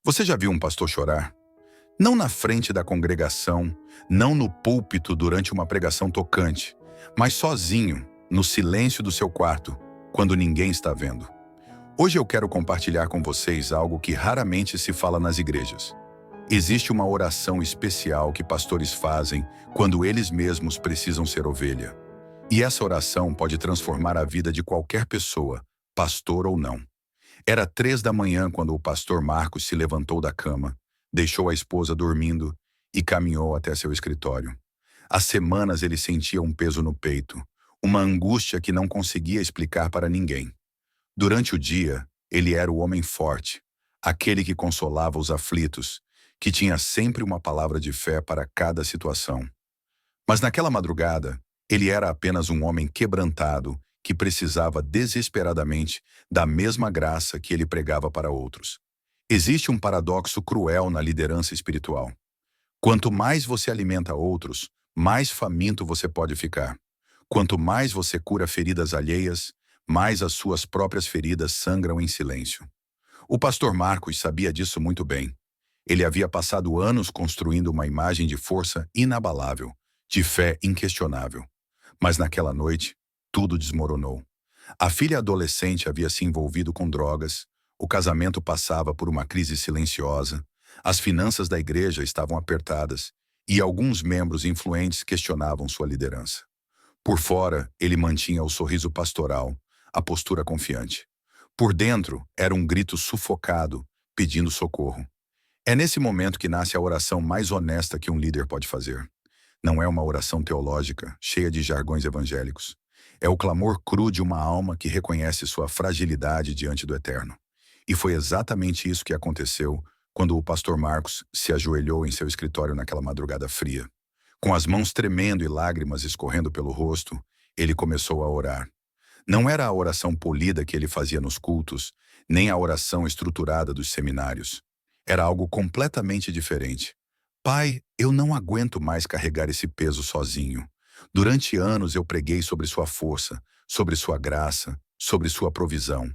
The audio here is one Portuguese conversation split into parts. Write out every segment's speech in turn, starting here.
Você já viu um pastor chorar? Não na frente da congregação, não no púlpito durante uma pregação tocante, mas sozinho, no silêncio do seu quarto, quando ninguém está vendo. Hoje eu quero compartilhar com vocês algo que raramente se fala nas igrejas. Existe uma oração especial que pastores fazem quando eles mesmos precisam ser ovelha. E essa oração pode transformar a vida de qualquer pessoa, pastor ou não. Era 3 da manhã quando o pastor Marcos se levantou da cama, deixou a esposa dormindo e caminhou até seu escritório. Há semanas ele sentia um peso no peito, uma angústia que não conseguia explicar para ninguém. Durante o dia, ele era o homem forte, aquele que consolava os aflitos, que tinha sempre uma palavra de fé para cada situação. Mas naquela madrugada, ele era apenas um homem quebrantado que precisava desesperadamente da mesma graça que ele pregava para outros. Existe um paradoxo cruel na liderança espiritual. Quanto mais você alimenta outros, mais faminto você pode ficar. Quanto mais você cura feridas alheias, mais as suas próprias feridas sangram em silêncio. O pastor Marcos sabia disso muito bem. Ele havia passado anos construindo uma imagem de força inabalável, de fé inquestionável. Mas naquela noite, tudo desmoronou. A filha adolescente havia se envolvido com drogas, o casamento passava por uma crise silenciosa, as finanças da igreja estavam apertadas e alguns membros influentes questionavam sua liderança. Por fora, ele mantinha o sorriso pastoral, a postura confiante. Por dentro, era um grito sufocado, pedindo socorro. É nesse momento que nasce a oração mais honesta que um líder pode fazer. Não é uma oração teológica, cheia de jargões evangélicos. É o clamor cru de uma alma que reconhece sua fragilidade diante do Eterno. E foi exatamente isso que aconteceu quando o pastor Marcos se ajoelhou em seu escritório naquela madrugada fria. Com as mãos tremendo e lágrimas escorrendo pelo rosto, ele começou a orar. Não era a oração polida que ele fazia nos cultos, nem a oração estruturada dos seminários. Era algo completamente diferente. Pai, eu não aguento mais carregar esse peso sozinho. Durante anos eu preguei sobre sua força, sobre sua graça, sobre sua provisão.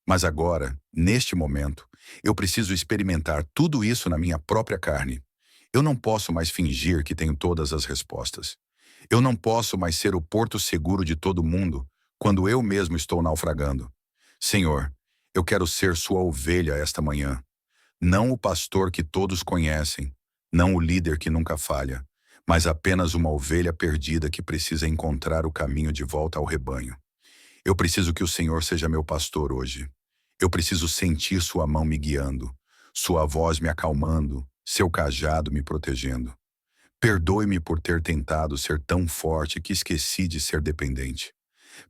Mas agora, neste momento, eu preciso experimentar tudo isso na minha própria carne. Eu não posso mais fingir que tenho todas as respostas. Eu não posso mais ser o porto seguro de todo mundo quando eu mesmo estou naufragando. Senhor, eu quero ser sua ovelha esta manhã. Não o pastor que todos conhecem, não o líder que nunca falha, mas apenas uma ovelha perdida que precisa encontrar o caminho de volta ao rebanho. Eu preciso que o Senhor seja meu pastor hoje. Eu preciso sentir sua mão me guiando, sua voz me acalmando, seu cajado me protegendo. Perdoe-me por ter tentado ser tão forte que esqueci de ser dependente.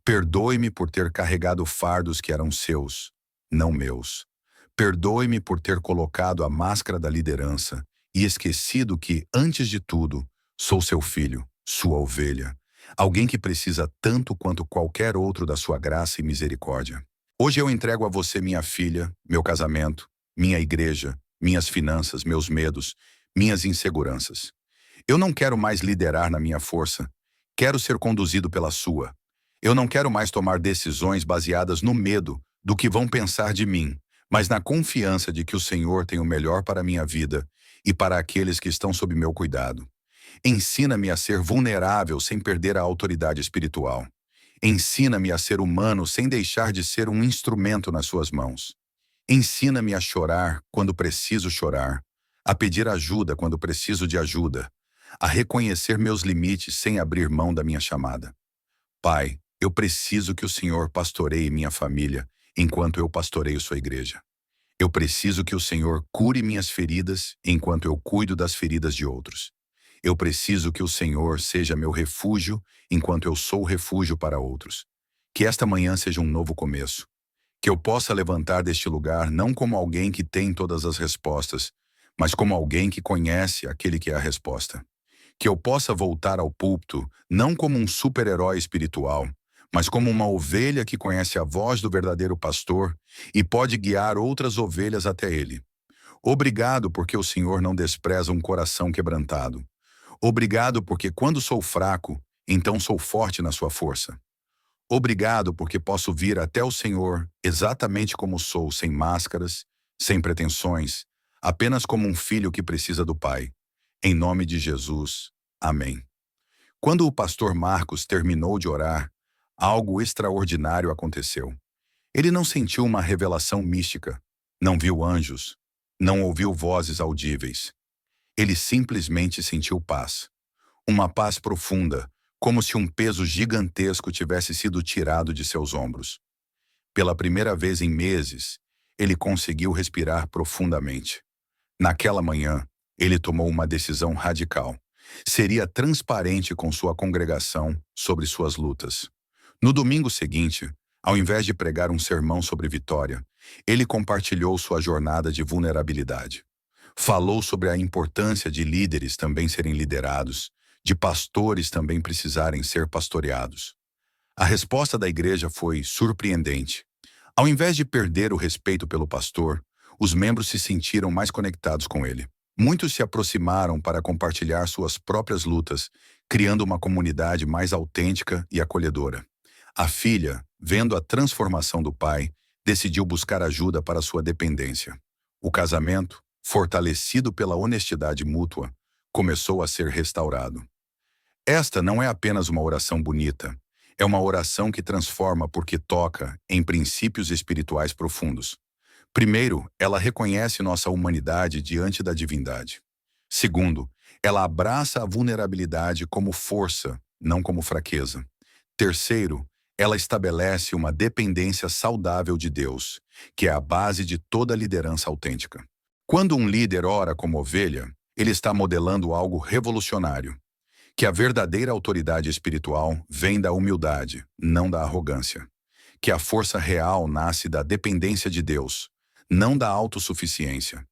Perdoe-me por ter carregado fardos que eram seus, não meus. Perdoe-me por ter colocado a máscara da liderança e esquecido que, antes de tudo, sou seu filho, sua ovelha, alguém que precisa tanto quanto qualquer outro da sua graça e misericórdia. Hoje eu entrego a você minha filha, meu casamento, minha igreja, minhas finanças, meus medos, minhas inseguranças. Eu não quero mais liderar na minha força, quero ser conduzido pela sua. Eu não quero mais tomar decisões baseadas no medo do que vão pensar de mim, mas na confiança de que o Senhor tem o melhor para a minha vida e para aqueles que estão sob meu cuidado. Ensina-me a ser vulnerável sem perder a autoridade espiritual. Ensina-me a ser humano sem deixar de ser um instrumento nas suas mãos. Ensina-me a chorar quando preciso chorar, a pedir ajuda quando preciso de ajuda, a reconhecer meus limites sem abrir mão da minha chamada. Pai, eu preciso que o Senhor pastoreie minha família enquanto eu pastoreio sua igreja. Eu preciso que o Senhor cure minhas feridas enquanto eu cuido das feridas de outros. Eu preciso que o Senhor seja meu refúgio enquanto eu sou refúgio para outros. Que esta manhã seja um novo começo. Que eu possa levantar deste lugar não como alguém que tem todas as respostas, mas como alguém que conhece aquele que é a resposta. Que eu possa voltar ao púlpito não como um super-herói espiritual, mas como uma ovelha que conhece a voz do verdadeiro pastor e pode guiar outras ovelhas até ele. Obrigado porque o Senhor não despreza um coração quebrantado. Obrigado porque quando sou fraco, então sou forte na sua força. Obrigado porque posso vir até o Senhor exatamente como sou, sem máscaras, sem pretensões, apenas como um filho que precisa do pai. Em nome de Jesus. Amém. Quando o pastor Marcos terminou de orar, algo extraordinário aconteceu. Ele não sentiu uma revelação mística, não viu anjos, não ouviu vozes audíveis. Ele simplesmente sentiu paz. Uma paz profunda, como se um peso gigantesco tivesse sido tirado de seus ombros. Pela primeira vez em meses, ele conseguiu respirar profundamente. Naquela manhã, ele tomou uma decisão radical. Seria transparente com sua congregação sobre suas lutas. No domingo seguinte, ao invés de pregar um sermão sobre vitória, ele compartilhou sua jornada de vulnerabilidade. Falou sobre a importância de líderes também serem liderados, de pastores também precisarem ser pastoreados. A resposta da igreja foi surpreendente. Ao invés de perder o respeito pelo pastor, os membros se sentiram mais conectados com ele. Muitos se aproximaram para compartilhar suas próprias lutas, criando uma comunidade mais autêntica e acolhedora. A filha, vendo a transformação do pai, decidiu buscar ajuda para sua dependência. O casamento, fortalecido pela honestidade mútua, começou a ser restaurado. Esta não é apenas uma oração bonita, é uma oração que transforma porque toca em princípios espirituais profundos. Primeiro, ela reconhece nossa humanidade diante da divindade. Segundo, ela abraça a vulnerabilidade como força, não como fraqueza. Terceiro, ela estabelece uma dependência saudável de Deus, que é a base de toda liderança autêntica. Quando um líder ora como ovelha, ele está modelando algo revolucionário, que a verdadeira autoridade espiritual vem da humildade, não da arrogância. Que a força real nasce da dependência de Deus, não da autossuficiência.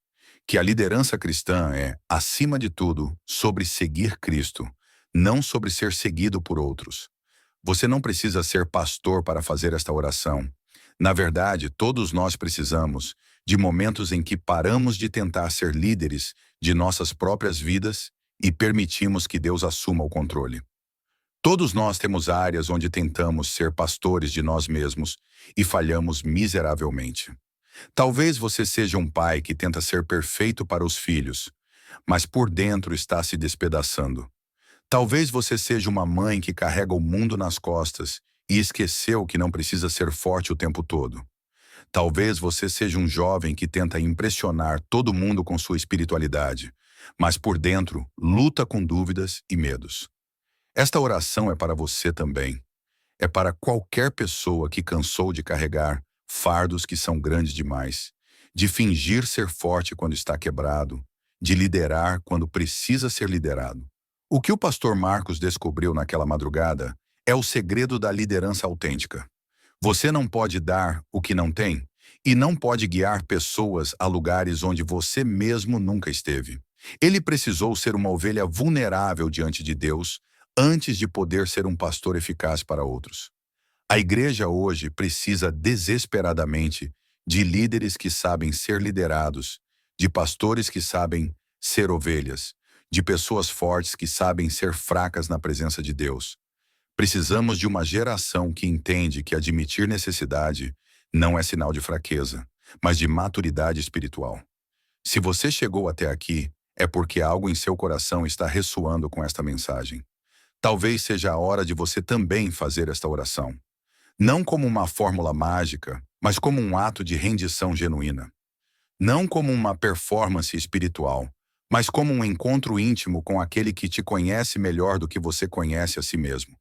Que a liderança cristã é, acima de tudo, sobre seguir Cristo, não sobre ser seguido por outros. Você não precisa ser pastor para fazer esta oração. Na verdade, todos nós precisamos de momentos em que paramos de tentar ser líderes de nossas próprias vidas e permitimos que Deus assuma o controle. Todos nós temos áreas onde tentamos ser pastores de nós mesmos e falhamos miseravelmente. Talvez você seja um pai que tenta ser perfeito para os filhos, mas por dentro está se despedaçando. Talvez você seja uma mãe que carrega o mundo nas costas e esqueceu que não precisa ser forte o tempo todo. Talvez você seja um jovem que tenta impressionar todo mundo com sua espiritualidade, mas por dentro luta com dúvidas e medos. Esta oração é para você também. É para qualquer pessoa que cansou de carregar fardos que são grandes demais, de fingir ser forte quando está quebrado, de liderar quando precisa ser liderado. O que o pastor Marcos descobriu naquela madrugada é o segredo da liderança autêntica. Você não pode dar o que não tem e não pode guiar pessoas a lugares onde você mesmo nunca esteve. Ele precisou ser uma ovelha vulnerável diante de Deus antes de poder ser um pastor eficaz para outros. A igreja hoje precisa desesperadamente de líderes que sabem ser liderados, de pastores que sabem ser ovelhas, de pessoas fortes que sabem ser fracas na presença de Deus. Precisamos de uma geração que entende que admitir necessidade não é sinal de fraqueza, mas de maturidade espiritual. Se você chegou até aqui, é porque algo em seu coração está ressoando com esta mensagem. Talvez seja a hora de você também fazer esta oração. Não como uma fórmula mágica, mas como um ato de rendição genuína. Não como uma performance espiritual, mas como um encontro íntimo com aquele que te conhece melhor do que você conhece a si mesmo.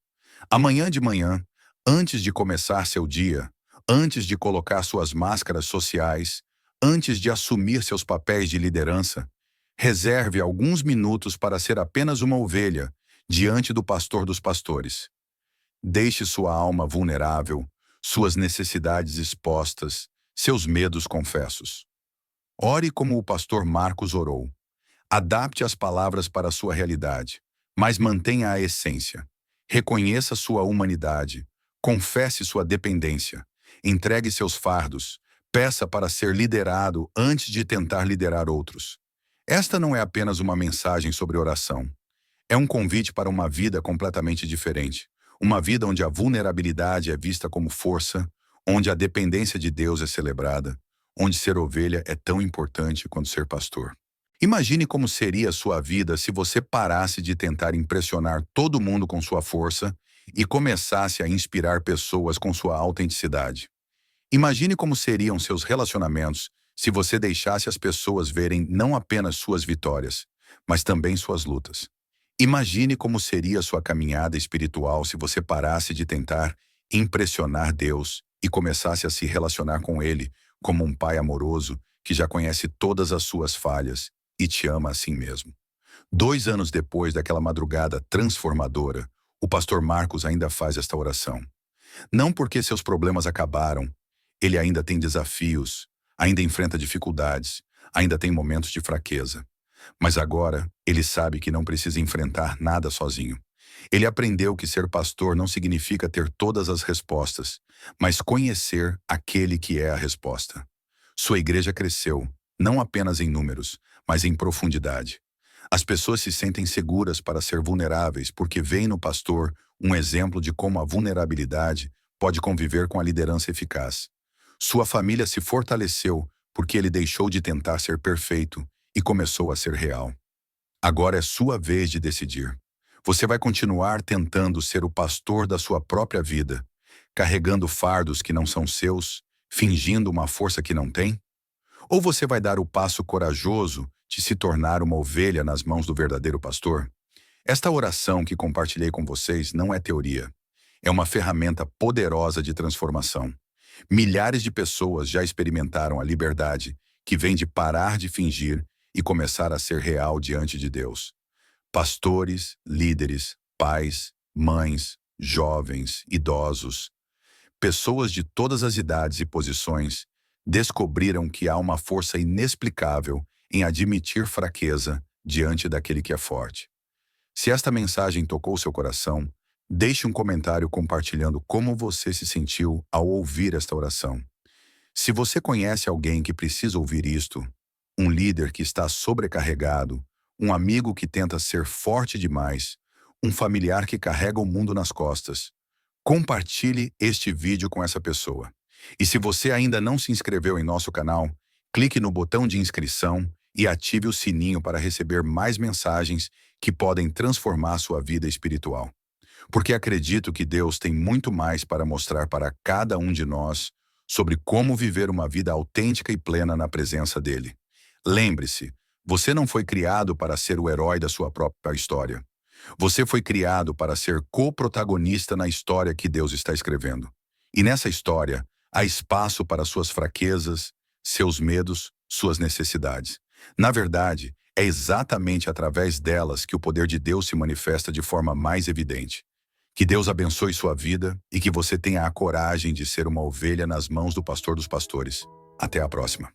Amanhã de manhã, antes de começar seu dia, antes de colocar suas máscaras sociais, antes de assumir seus papéis de liderança, reserve alguns minutos para ser apenas uma ovelha diante do pastor dos pastores. Deixe sua alma vulnerável, suas necessidades expostas, seus medos confessos. Ore como o pastor Marcos orou. Adapte as palavras para a sua realidade, mas mantenha a essência. Reconheça sua humanidade, confesse sua dependência, entregue seus fardos, peça para ser liderado antes de tentar liderar outros. Esta não é apenas uma mensagem sobre oração. É um convite para uma vida completamente diferente. Uma vida onde a vulnerabilidade é vista como força, onde a dependência de Deus é celebrada, onde ser ovelha é tão importante quanto ser pastor. Imagine como seria a sua vida se você parasse de tentar impressionar todo mundo com sua força e começasse a inspirar pessoas com sua autenticidade. Imagine como seriam seus relacionamentos se você deixasse as pessoas verem não apenas suas vitórias, mas também suas lutas. Imagine como seria sua caminhada espiritual se você parasse de tentar impressionar Deus e começasse a se relacionar com Ele como um pai amoroso que já conhece todas as suas falhas e te ama assim mesmo. 2 anos depois daquela madrugada transformadora, o pastor Marcos ainda faz esta oração. Não porque seus problemas acabaram, ele ainda tem desafios, ainda enfrenta dificuldades, ainda tem momentos de fraqueza. Mas agora, ele sabe que não precisa enfrentar nada sozinho. Ele aprendeu que ser pastor não significa ter todas as respostas, mas conhecer aquele que é a resposta. Sua igreja cresceu, não apenas em números, mas em profundidade. As pessoas se sentem seguras para ser vulneráveis porque veem no pastor um exemplo de como a vulnerabilidade pode conviver com a liderança eficaz. Sua família se fortaleceu porque ele deixou de tentar ser perfeito e começou a ser real. Agora é sua vez de decidir. Você vai continuar tentando ser o pastor da sua própria vida, carregando fardos que não são seus, fingindo uma força que não tem? Ou você vai dar o passo corajoso de se tornar uma ovelha nas mãos do verdadeiro pastor? Esta oração que compartilhei com vocês não é teoria. É uma ferramenta poderosa de transformação. Milhares de pessoas já experimentaram a liberdade que vem de parar de fingir e começar a ser real diante de Deus. Pastores, líderes, pais, mães, jovens, idosos, pessoas de todas as idades e posições descobriram que há uma força inexplicável em admitir fraqueza diante daquele que é forte. Se esta mensagem tocou seu coração, deixe um comentário compartilhando como você se sentiu ao ouvir esta oração. Se você conhece alguém que precisa ouvir isto, um líder que está sobrecarregado, um amigo que tenta ser forte demais, um familiar que carrega o mundo nas costas, compartilhe este vídeo com essa pessoa. E se você ainda não se inscreveu em nosso canal, clique no botão de inscrição e ative o sininho para receber mais mensagens que podem transformar sua vida espiritual. Porque acredito que Deus tem muito mais para mostrar para cada um de nós sobre como viver uma vida autêntica e plena na presença dele. Lembre-se, você não foi criado para ser o herói da sua própria história. Você foi criado para ser co-protagonista na história que Deus está escrevendo. E nessa história, há espaço para suas fraquezas, seus medos, suas necessidades. Na verdade, é exatamente através delas que o poder de Deus se manifesta de forma mais evidente. Que Deus abençoe sua vida e que você tenha a coragem de ser uma ovelha nas mãos do pastor dos pastores. Até a próxima.